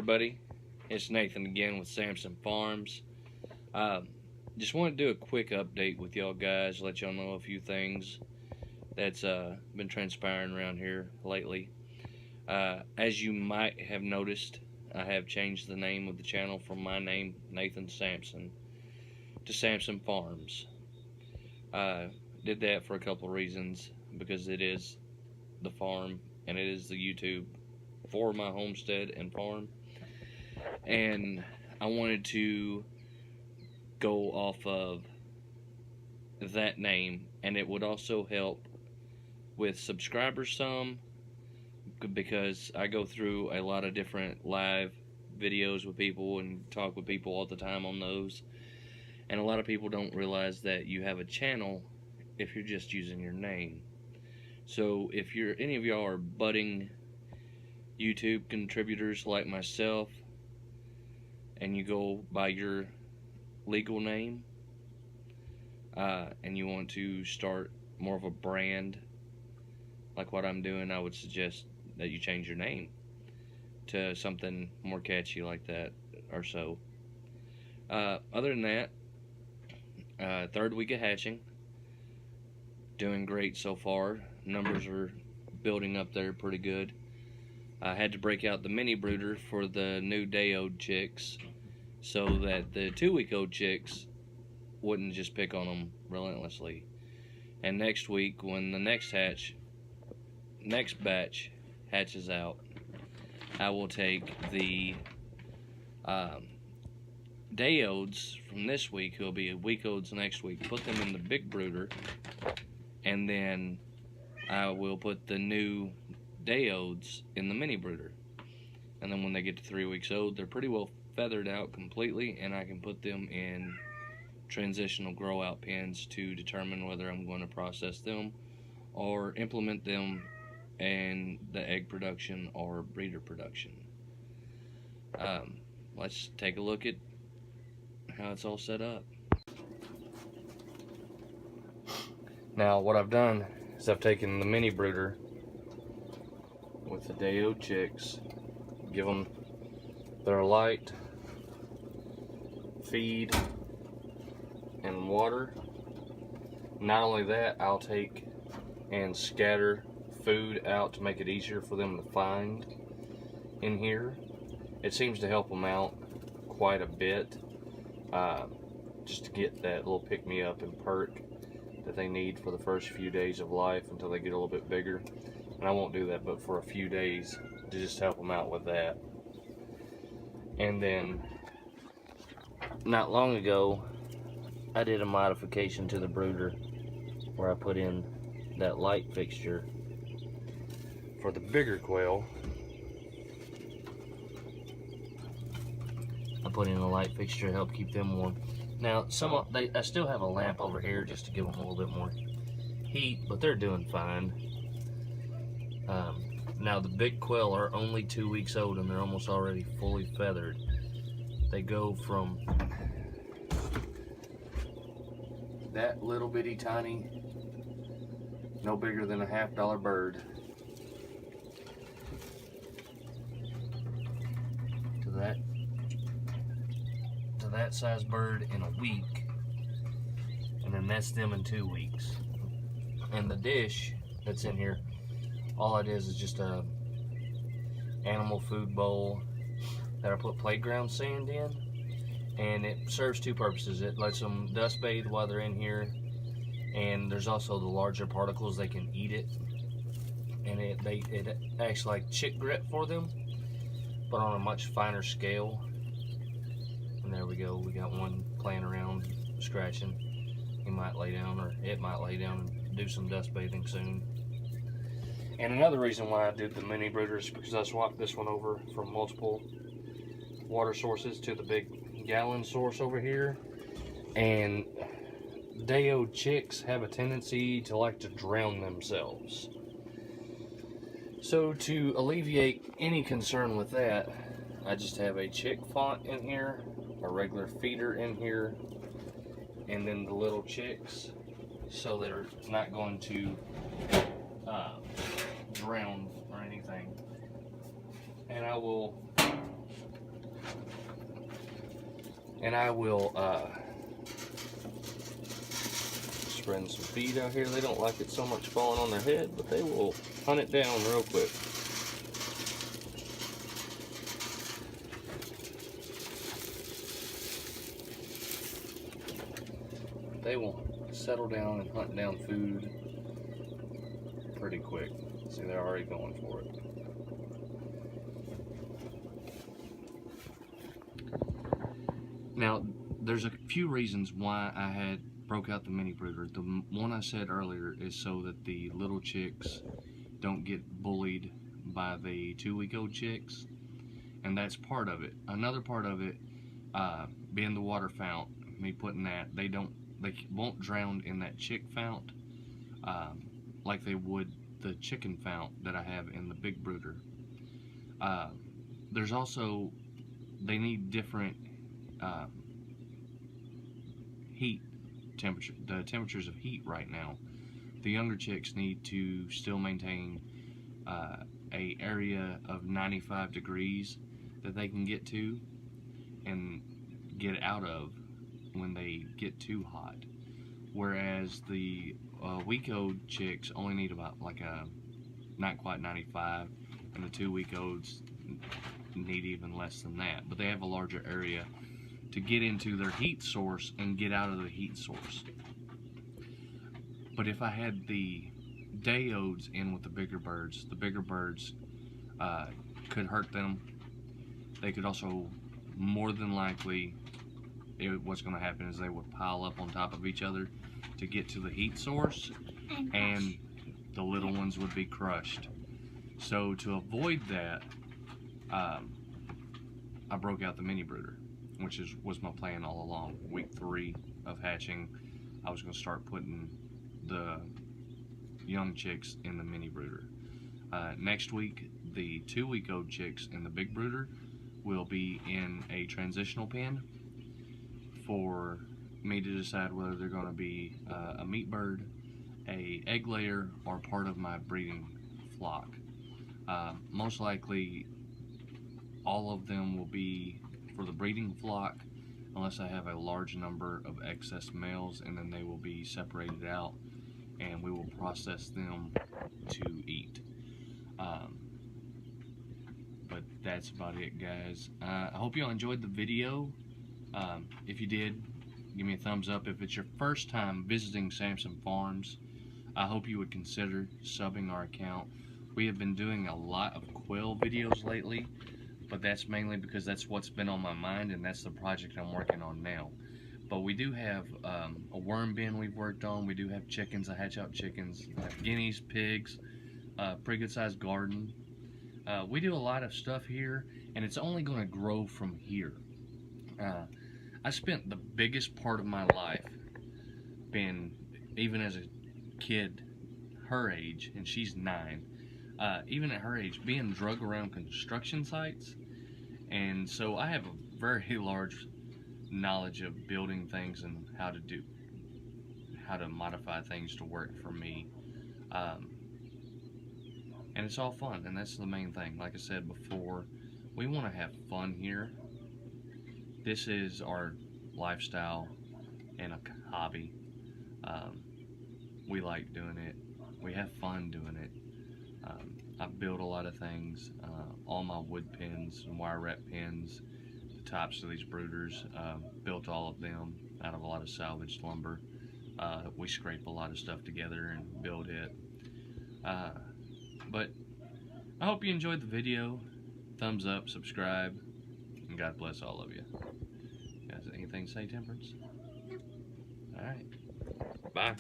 everybody, it's Nathan again with Sampson Farms. Just want to do a quick update with y'all guys, let y'all know a few things that's been transpiring around here lately. As you might have noticed, I have changed the name of the channel from my name, Nathan Sampson, to Sampson Farms. Did that for a couple of reasons, because it is the farm and it is the YouTube for my homestead and farm, and I wanted to go off of that name, and it would also help with subscribers some, because I go through a lot of different live videos with people and talk with people all the time on those, and a lot of people don't realize that you have a channel if you're just using your name. So if any of y'all are budding YouTube contributors like myself, and you go by your legal name, and you want to start more of a brand like what I'm doing, I would suggest that you change your name to something more catchy like that or so. Other than that, third week of hatching, doing great so far. Numbers are building up there pretty good. I had to break out the mini brooder for the new day-old chicks so that the 2-week-old chicks wouldn't just pick on them relentlessly. And next week, when the next batch hatches out, I will take the day-olds from this week, who will be week-olds next week, put them in the big brooder, and then I will put the new day-olds in the mini brooder. And then when they get to 3 weeks old, they're pretty well feathered out completely, and I can put them in transitional grow out pens to determine whether I'm going to process them or implement them in the egg production or breeder production. Let's take a look at how it's all set up. Now what I've done is I've taken the mini brooder with the day-old chicks, give them their light feed and water. Not only that, I'll take and scatter food out to make it easier for them to find in here. It seems to help them out quite a bit, just to get that little pick-me-up and perk that they need for the first few days of life until they get a little bit bigger. And I won't do that but for a few days to just help them out with that. And then not long ago I did a modification to the brooder where I put in that light fixture for the bigger quail. I put in a light fixture to help keep them warm. Now I still have a lamp over here just to give them a little bit more heat, but they're doing fine. Now the big quail are only 2 weeks old and they're almost already fully feathered. They go from that little bitty tiny, no bigger than a $50 bird, to that size bird in a week, and then that's them in 2 weeks. And the dish that's in here, all it is just a animal food bowl that I put playground sand in, and it serves two purposes. It lets them dust bathe while they're in here, and there's also the larger particles, they can eat it, and it acts like chick grit for them, but on a much finer scale. And there we go, we got one playing around scratching. He might lay down, or it might lay down and do some dust bathing soon. And another reason why I did the mini brooder is because I swapped this one over from multiple water sources to the big gallon source over here, and day-old chicks have a tendency to like to drown themselves. So to alleviate any concern with that, I just have a chick font in here, a regular feeder in here, and then the little chicks, so they're not going to drown or anything. And I will And I will spreading some feed out here. They don't like it so much falling on their head, but they will hunt it down real quick. They will settle down and hunt down food pretty quick. See, they're already going for it. Now, there's a few reasons why I had broke out the mini brooder. The one I said earlier is so that the little chicks don't get bullied by the 2-week-old chicks, and that's part of it. Another part of it, being the water fount, me putting that, they won't drown in that chick fount like they would the chicken fount that I have in the big brooder. There's also, they need different heat temperature, the temperatures of heat right now. The younger chicks need to still maintain a area of 95 degrees that they can get to and get out of when they get too hot, whereas the week-old chicks only need about like a not quite 95, and the 2-week-olds need even less than that, but they have a larger area to get into their heat source and get out of the heat source. But if I had the day-olds in with the bigger birds could hurt them. They could also, more than likely, what's going to happen is they would pile up on top of each other to get to the heat source, and the little ones would be crushed. So to avoid that, I broke out the mini brooder, which was my plan all along. Week 3 of hatching, I was going to start putting the young chicks in the mini brooder. Next week, the 2-week-old chicks in the big brooder will be in a transitional pen for me to decide whether they're going to be a meat bird, a egg layer, or part of my breeding flock. Most likely, all of them will be for the breeding flock, unless I have a large number of excess males, and then they will be separated out and we will process them to eat. But that's about it, guys. I hope you all enjoyed the video. If you did, give me a thumbs up. If it's your first time visiting Sampson Farms, I hope you would consider subbing our account. We have been doing a lot of quail videos lately, but that's mainly because that's what's been on my mind, and that's the project I'm working on now. But we do have a worm bin we've worked on. We do have chickens. I hatch out chickens, guineas, pigs, pretty good sized garden. We do a lot of stuff here, and it's only going to grow from here. I spent the biggest part of my life being, even as a kid her age, and she's 9, even at her age, being drug around construction sites. And so I have a very large knowledge of building things and how to modify things to work for me. And it's all fun, and that's the main thing. Like I said before, we want to have fun here. This is our lifestyle and a hobby. We like doing it. We have fun doing it. I build a lot of things. All my wood pins and wire wrap pins, the tops of these brooders, built all of them out of a lot of salvaged lumber. We scrape a lot of stuff together and build it. But I hope you enjoyed the video. Thumbs up, subscribe, and God bless all of you. Guys, anything to say, Temperance? Alright. Bye.